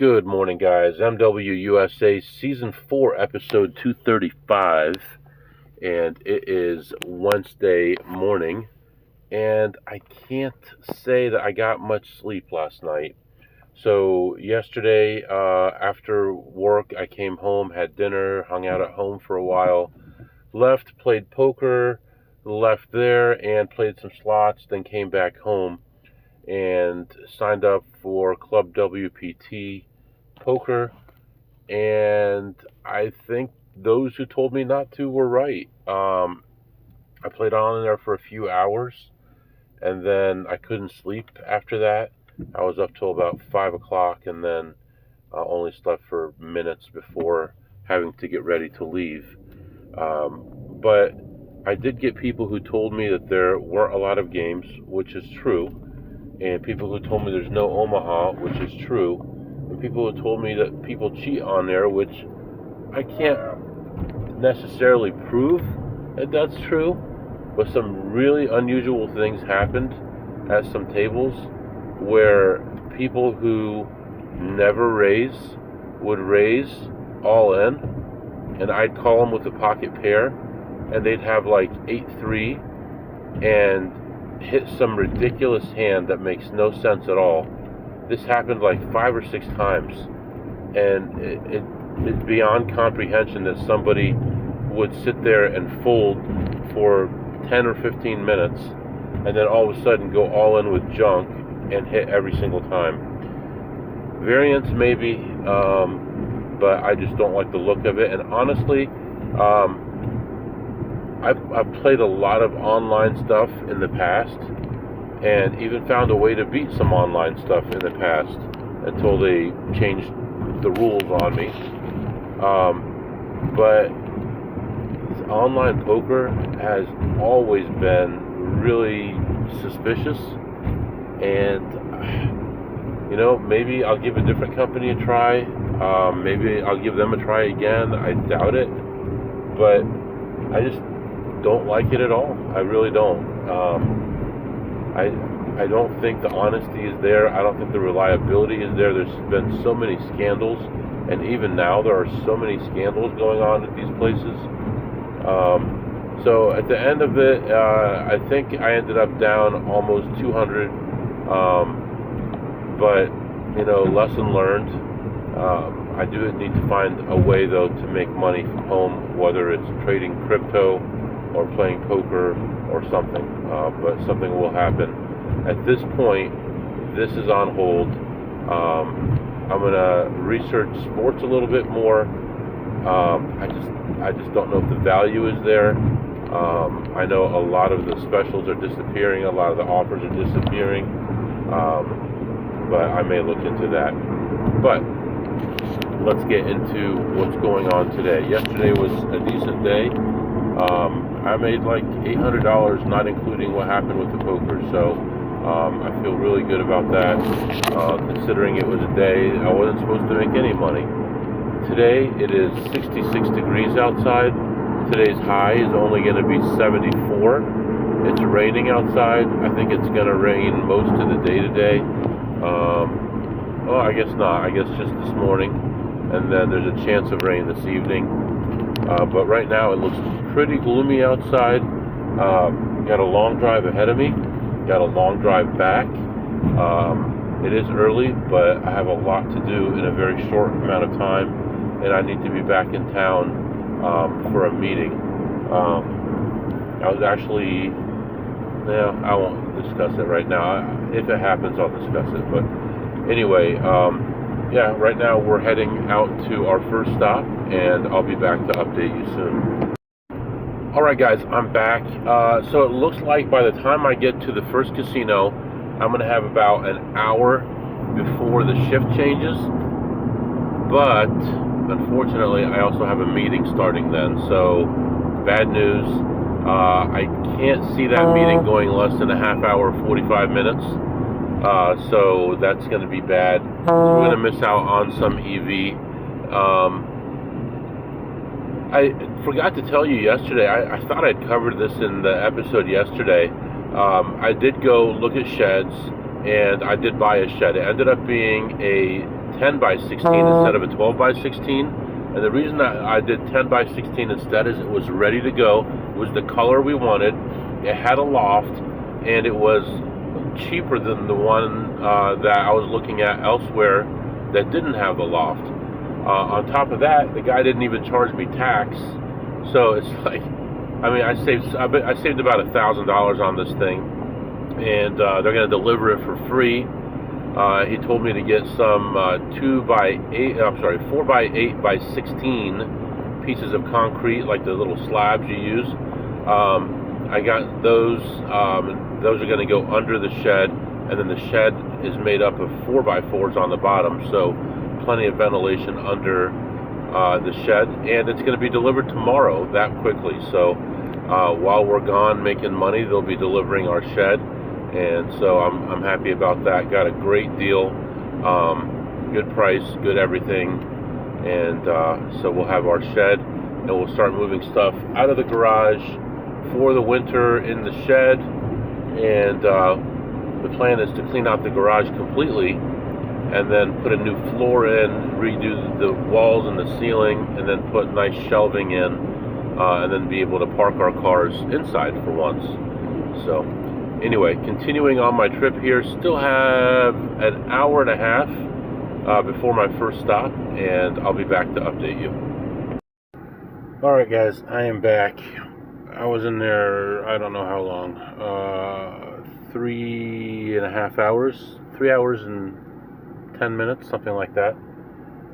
Good morning, guys. MWUSA Season 4, Episode 235, and it is Wednesday morning, and I can't say that I got much sleep last night. So yesterday, after work, I came home, had dinner, hung out at home for a while, left, played poker, left there, and played some slots, then came back home and signed up for Club WPT poker, and I think those who told me not to were right. I played on in there for a few hours, and then I couldn't sleep after that. I was up till about 5 o'clock, and then only slept for minutes before having to get ready to leave. But I did get people who told me that there weren't a lot of games, which is true, and people who told me there's no Omaha, which is true, and people who told me that people cheat on there, which I can't necessarily prove that that's true, but some really unusual things happened at some tables where people who never raise would raise all in, and I'd call them with a pocket pair, and they'd have like 8-3 and hit some ridiculous hand that makes no sense at all. This happened like 5 or 6 times, and it's beyond comprehension that somebody would sit there and fold for 10 or 15 minutes and then all of a sudden go all in with junk and hit every single time. Variance maybe, but I just don't like the look of it. And honestly, I've played a lot of online stuff in the past, and even found a way to beat some online stuff in the past until they changed the rules on me. But online poker has always been really suspicious, and maybe I'll give a different company a try. Maybe I'll give them a try again. I doubt it, but I just don't like it at all. I really don't. I don't think the honesty is there. I don't think the reliability is there. There's been so many scandals, and even now there are so many scandals going on at these places. So at the end of it, I think I ended up down almost 200. But lesson learned. I do need to find a way though to make money from home, whether it's trading crypto or playing poker or something, but something will happen. At this point, this is on hold. I'm gonna research sports a little bit more. I just don't know if the value is there. I know a lot of the specials are disappearing, a lot of the offers are disappearing, but I may look into that. But let's get into what's going on today. Yesterday was a decent day. I made like $800, not including what happened with the poker, so I feel really good about that, considering it was a day I wasn't supposed to make any money. Today it is 66 degrees outside. Today's high is only going to be 74. It's raining outside. I think it's going to rain most of the day today. Well, I guess not. I guess just this morning, and then there's a chance of rain this evening. But right now it looks pretty gloomy outside. Got a long drive ahead of me. Got a long drive back. It is early, but I have a lot to do in a very short amount of time, and I need to be back in town for a meeting. I was actually, I won't discuss it right now. If it happens, I'll discuss it. But anyway, right now we're heading out to our first stop, and I'll be back to update you soon. Alright guys, I'm back. So it looks like by the time I get to the first casino, I'm going to have about an hour before the shift changes. But unfortunately, I also have a meeting starting then. So bad news. I can't see that meeting going less than a half hour, 45 minutes. So that's going to be bad. We're going to miss out on some EV. I forgot to tell you yesterday, I thought I'd covered this in the episode yesterday. I did go look at sheds, and I did buy a shed. It ended up being a 10 by 16 instead of a 12 by 16. And the reason that I did 10 by 16 instead is it was ready to go. It was the color we wanted. It had a loft, and it was cheaper than the one that I was looking at elsewhere that didn't have the loft. On top of that, the guy didn't even charge me tax. So it's like, I mean, I saved about $1,000 on this thing, and they're going to deliver it for free. He told me to get some 4 by 8 by 16 pieces of concrete, like the little slabs you use. I got those. Those are going to go under the shed, and then the shed is made up of 4 by 4s on the bottom, so plenty of ventilation under the shed. And it's going to be delivered tomorrow, that quickly. So while we're gone making money, they'll be delivering our shed. And so I'm happy about that. Got a great deal, good price, good everything, and so we'll have our shed, and we'll start moving stuff out of the garage for the winter in the shed. And the plan is to clean out the garage completely, and then put a new floor in, redo the walls and the ceiling, and then put nice shelving in, and then be able to park our cars inside for once. So anyway, continuing on my trip here, still have an hour and a half before my first stop, and I'll be back to update you. Alright guys, I am back. I was in there, I don't know how long, 3.5 hours, 3 hours and 10 minutes, something like that.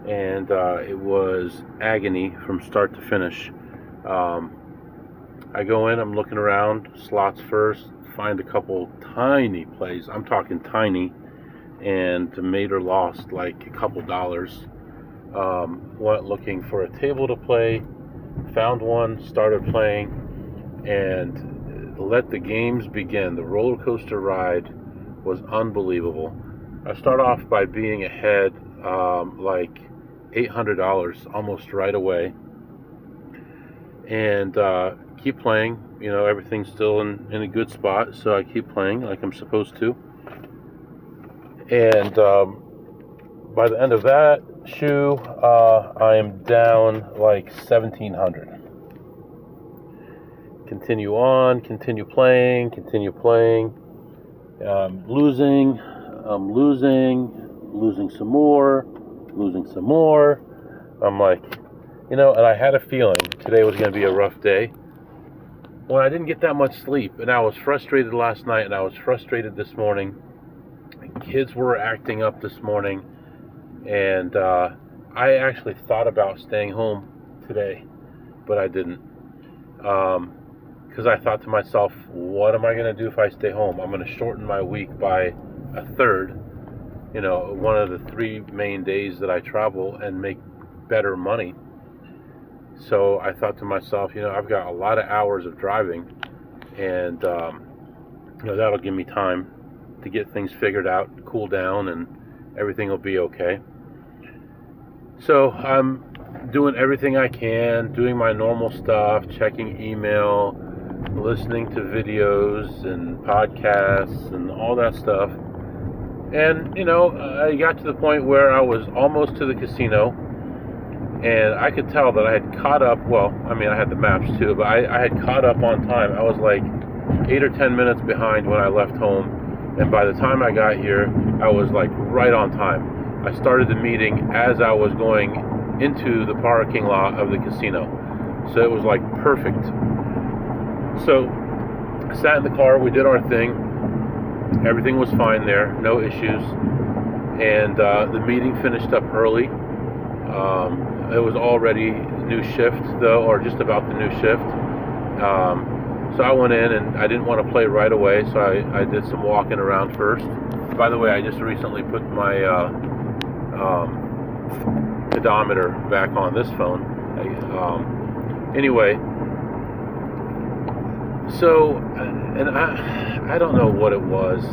And it was agony from start to finish. I go in, I'm looking around, slots first, find a couple tiny plays. I'm talking tiny, and made or lost like a couple dollars. Went looking for a table to play, found one, started playing, and let the games begin. The roller coaster ride was unbelievable. I start off by being ahead like $800 almost right away, and keep playing. You know, everything's still in a good spot, so I keep playing like I'm supposed to. And by the end of that shoe, I am down like 1,700. Continue on, continue playing. Losing some more. I'm like, you know, and I had a feeling today was going to be a rough day. When I didn't get that much sleep, and I was frustrated last night, and I was frustrated this morning. Kids were acting up this morning, and I actually thought about staying home today, but I didn't. Because I thought to myself, what am I going to do if I stay home? I'm going to shorten my week by a third, you know, one of the 3 main days that I travel, and make better money. So I thought to myself, you know, I've got a lot of hours of driving, and you know, that'll give me time to get things figured out, cool down, and everything will be okay. So I'm doing everything I can, doing my normal stuff, checking email, listening to videos and podcasts and all that stuff. And, you know, I got to the point where I was almost to the casino, and I could tell that I had caught up. Well, I mean, I had the maps too, but I had caught up on time. I was like 8 or 10 minutes behind when I left home, and by the time I got here, I was like right on time. I started the meeting as I was going into the parking lot of the casino, so it was like perfect. So I sat in the car, we did our thing, everything was fine there, no issues, and the meeting finished up early. It was already new shift though, or just about the new shift. So I went in, and I didn't want to play right away, so I did some walking around first. By the way, I just recently put my pedometer back on this phone. Anyway, so, and I don't know what it was.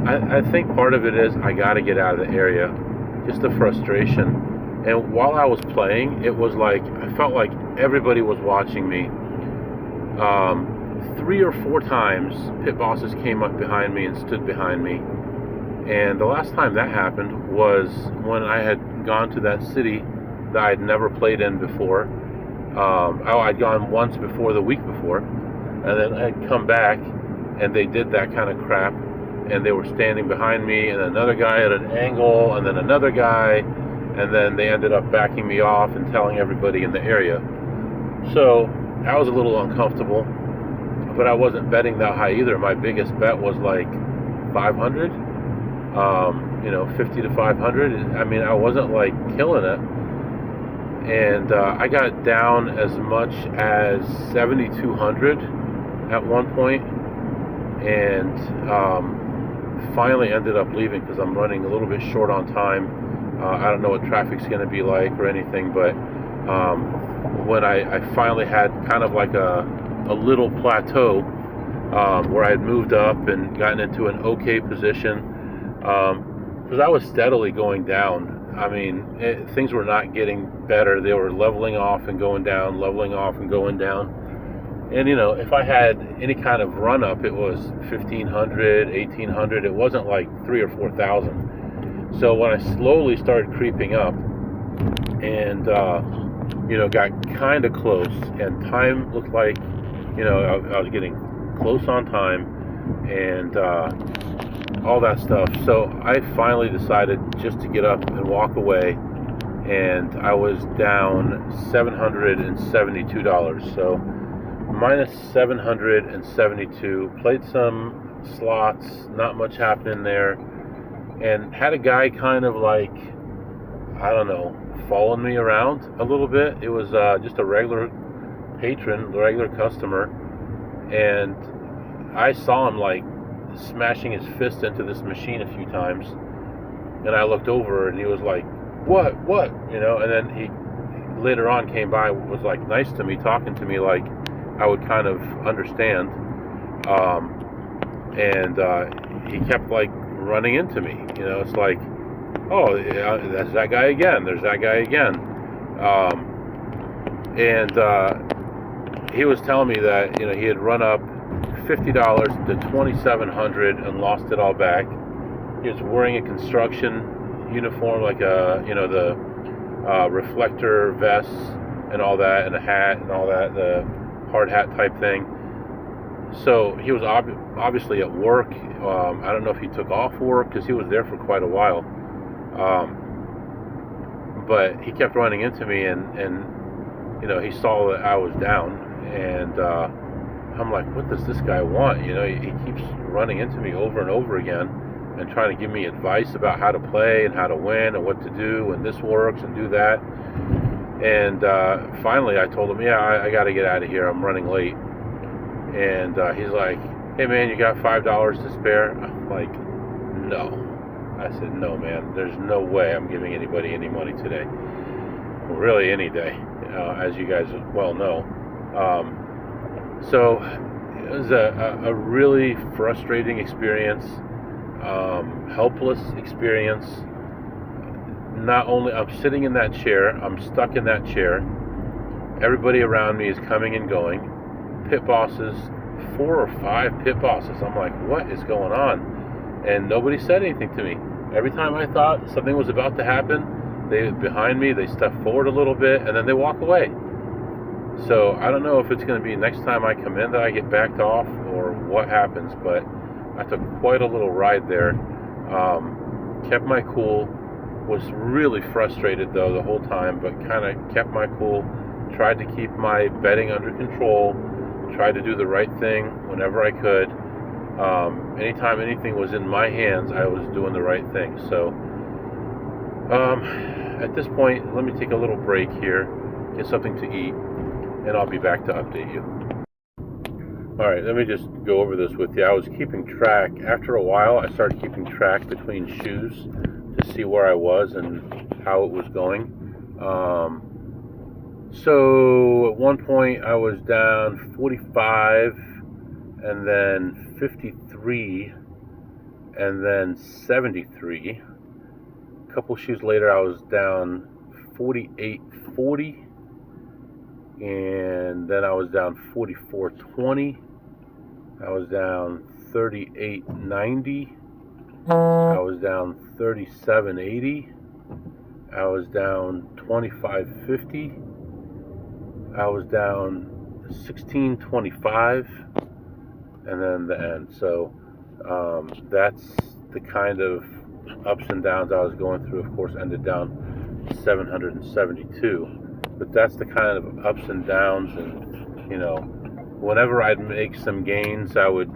I think part of it is I got to get out of the area, just the frustration. And while I was playing, it was like I felt like everybody was watching me. 3 or 4 times, pit bosses came up behind me and stood behind me, And the last time that happened was when I had gone to that city that I'd never played in before. I'd gone once before the week before, and then I'd come back, and they did that kind of crap, and they were standing behind me, and another guy at an angle, and then another guy, and then they ended up backing me off and telling everybody in the area. So I was a little uncomfortable, but I wasn't betting that high either. My biggest bet was like 500, 50 to 500. I mean, I wasn't like killing it. And I got down as much as 7,200 at one point, and finally ended up leaving because I'm running a little bit short on time. I don't know what traffic's going to be like or anything, but when I finally had kind of like a little plateau where I had moved up and gotten into an okay position, because I was steadily going down. I mean, things were not getting better. They were leveling off and going down, leveling off and going down. And, if I had any kind of run up, it was 1,500, 1,800. It wasn't like 3,000 or 4,000. So when I slowly started creeping up and, got kind of close, and time looked like, I was getting close on time and all that stuff. So I finally decided just to get up and walk away, and I was down $772. So minus 772. Played some slots, not much happening there, and had a guy kind of like, I don't know, following me around a little bit. It was just a regular patron, regular customer, and I saw him like smashing his fist into this machine a few times, and I looked over and he was like, what, and then he later on came by, was like nice to me, talking to me like I would kind of understand, and he kept like running into me. It's like, oh, yeah, that's that guy again, there's that guy again, and he was telling me that he had run up $50 to $2,700 and lost it all back. He was wearing a construction uniform, like the reflector vests and all that, and a hat and all that, the hard hat type thing. So he was obviously at work. I don't know if he took off work because he was there for quite a while. But he kept running into me, and he saw that I was down, and I'm like, what does this guy want? He keeps running into me over and over again and trying to give me advice about how to play and how to win and what to do, and this works and do that. And finally I told him, yeah, I got to get out of here. I'm running late. And he's like, hey man, you got $5 to spare? I'm like, no. I said, no man, there's no way I'm giving anybody any money today. Well, really any day, as you guys well know. So it was a really frustrating experience, helpless experience. Not only I'm sitting in that chair, I'm stuck in that chair. Everybody around me is coming and going. Pit bosses, 4 or 5 pit bosses. I'm like, what is going on? And nobody said anything to me. Every time I thought something was about to happen, they behind me, they step forward a little bit, and then they walk away. So I don't know if it's going to be next time I come in that I get backed off or what happens, but I took quite a little ride there. Kept my cool. Was really frustrated though the whole time, but kind of kept my cool. Tried to keep my betting under control. Tried to do the right thing whenever I could. Anytime anything was in my hands, I was doing the right thing. So at this point, let me take a little break here, get something to eat, and I'll be back to update you. Alright, let me just go over this with you. I was keeping track. After a while, I started keeping track between shoes to see where I was and how it was going. So at one point I was down 45, and then 53, and then 73. A couple shoes later I was down 48.40, and then I was down 44.20. I was down 38.90, I was down 37.80. I was down 25.50. I was down 16.25, and then the end. So that's the kind of ups and downs I was going through. Of course, ended down 772. But that's the kind of ups and downs, and whenever I'd make some gains, I would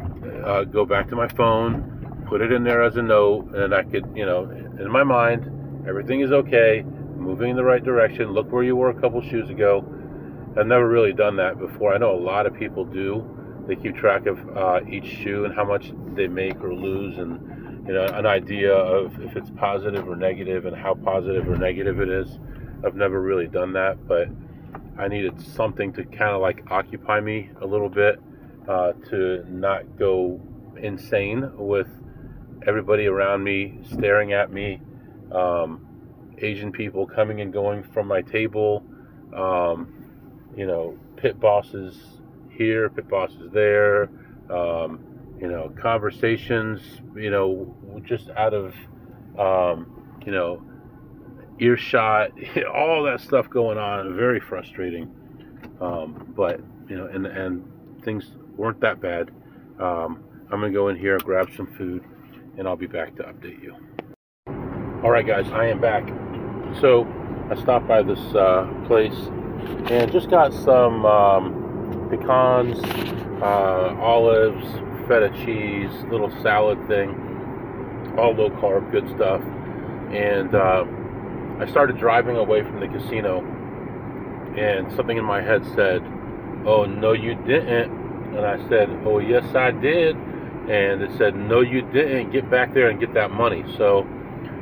go back to my phone, put it in there as a note, and I could, in my mind, everything is okay, moving in the right direction. Look where you were a couple shoes ago. I've never really done that before. I know a lot of people do. They keep track of each shoe and how much they make or lose, and an idea of if it's positive or negative and how positive or negative it is. I've never really done that, but I needed something to kind of like occupy me a little bit, to not go insane with everybody around me staring at me, Asian people coming and going from my table, pit bosses here, pit bosses there, conversations, just out of, earshot, all that stuff going on. Very frustrating. But, in the end, things weren't that bad. I'm going to go in here, grab some food, and I'll be back to update you. All right, guys, I am back. So I stopped by this place and just got some pecans, olives, feta cheese, little salad thing, all low carb, good stuff. And I started driving away from the casino, and something in my head said, "Oh, no, you didn't." And I said, "Oh, yes, I did." And it said, "No, you didn't. Get back there and get that money." So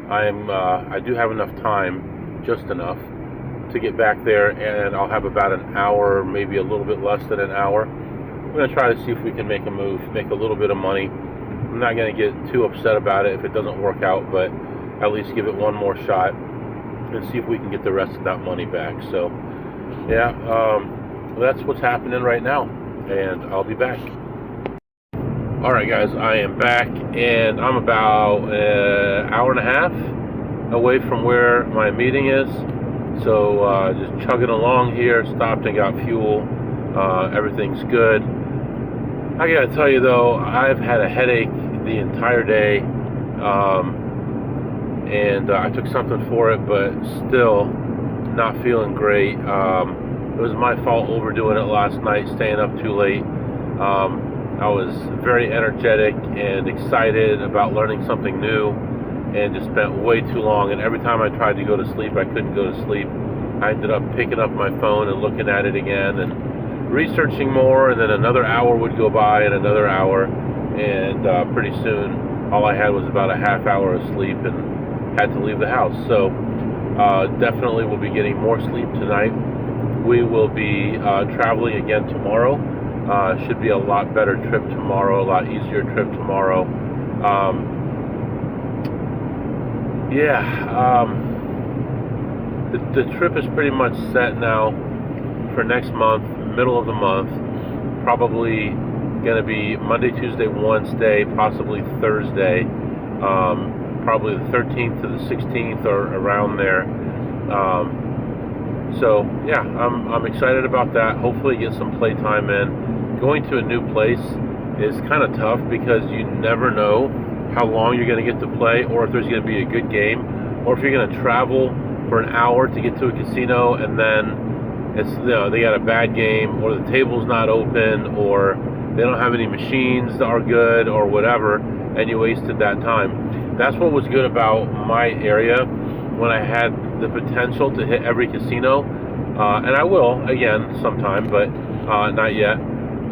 I do have enough time, just enough, to get back there, and I'll have about an hour, maybe a little bit less than an hour. I'm going to try to see if we can make a move, make a little bit of money. I'm not going to get too upset about it if it doesn't work out, but at least give it one more shot and see if we can get the rest of that money back. So, yeah, that's what's happening right now, and I'll be back. All right, guys, I am back, and I'm about an hour and a half away from where my meeting is. So just chugging along here, stopped and got fuel. Everything's good. I gotta tell you though, I've had a headache the entire day, and I took something for it, but still not feeling great. It was my fault overdoing it last night, staying up too late. I was very energetic and excited about learning something new, and just spent way too long. And every time I tried to go to sleep, I couldn't go to sleep. I ended up picking up my phone and looking at it again and researching more, and then another hour would go by and another hour, and pretty soon all I had was about a half hour of sleep and had to leave the house. So definitely will be getting more sleep tonight. We will be traveling again tomorrow. Should be a lot better trip tomorrow, a lot easier trip tomorrow. The trip is pretty much set now for next month, middle of the month. Probably going to be Monday, Tuesday, Wednesday, possibly Thursday. Probably the 13th to the 16th or around there. So yeah, I'm excited about that. Hopefully get some playtime in. Going to a new place is kind of tough because you never know how long you're going to get to play, or if there's going to be a good game, or if you're going to travel for an hour to get to a casino and then it's they got a bad game, or the table's not open, or they don't have any machines that are good, or whatever, and you wasted that time. That's what was good about my area when I had the potential to hit every casino, and I will again sometime, but not yet.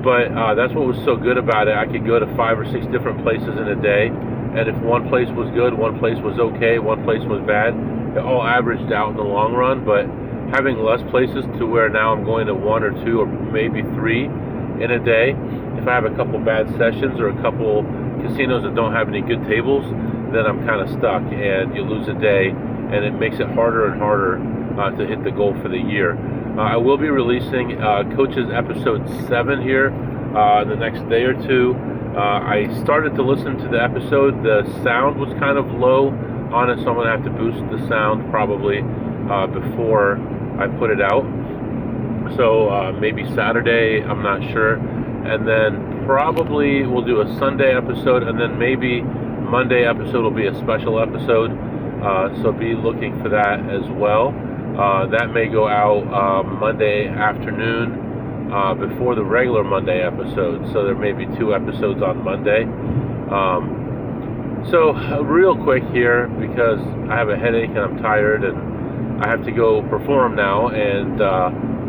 But that's what was so good about it. I could go to 5 or 6 different places in a day, and if one place was good, one place was okay, one place was bad, it all averaged out in the long run. But having less places to where now I'm going to 1 or 2 or maybe 3 in a day, if I have a couple bad sessions or a couple casinos that don't have any good tables, then I'm kind of stuck, and you lose a day, and it makes it harder and harder to hit the goal for the year. I will be releasing Coach's episode 7 here in the next day or two. I started to listen to the episode. The sound was kind of low on it, so I'm going to have to boost the sound probably before I put it out. So maybe Saturday, I'm not sure. And then probably we'll do a Sunday episode, and then maybe Monday episode will be a special episode. So be looking for that as well. That may go out Monday afternoon before the regular Monday episode. So there may be 2 episodes on Monday. So real quick here, because I have a headache and I'm tired and I have to go perform now and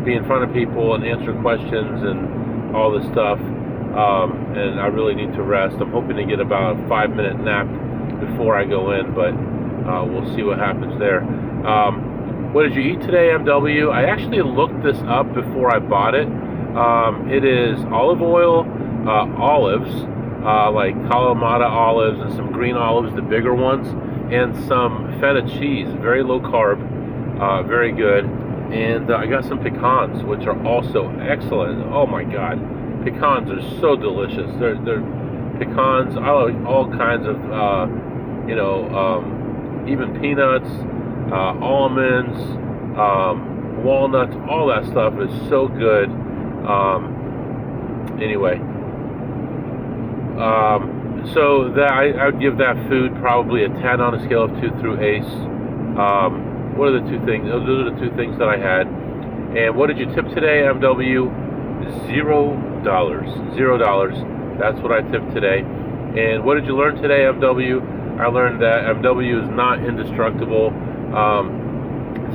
be in front of people and answer questions and all this stuff. And I really need to rest. I'm hoping to get about a 5-minute nap before I go in, but we'll see what happens there. What did you eat today, MW? I actually looked this up before I bought it. It is olive oil, olives, like Kalamata olives and some green olives, the bigger ones, and some feta cheese, very low carb, very good. And I got some pecans, which are also excellent. Oh my God, pecans are so delicious. They're pecans. I like all kinds of, even peanuts, almonds, walnuts. All that stuff is so good. Anyway, so that I would give that food probably a 10 on a scale of 2 through ACE. What are the 2 things? Those are the 2 things that I had. And what did you tip today, MW? $0. $0. That's what I tipped today. And what did you learn today, MW? I learned that MW is not indestructible.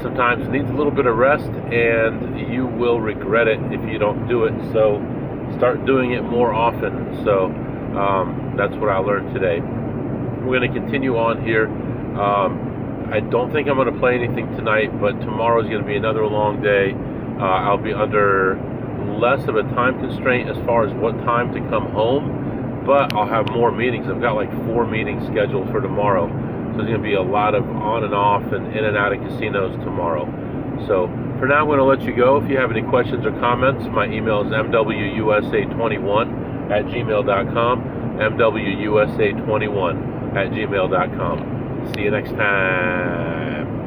Sometimes it needs a little bit of rest, and you will regret it if you don't do it. So start doing it more often. So that's what I learned today. We're going to continue on here. I don't think I'm going to play anything tonight, but tomorrow is going to be another long day. I'll be under less of a time constraint as far as what time to come home, but I'll have more meetings. I've got like 4 meetings scheduled for tomorrow. So there's going to be a lot of on and off and in and out of casinos tomorrow. So for now, I'm going to let you go. If you have any questions or comments, my email is mwusa21@gmail.com, mwusa21@gmail.com. See you next time.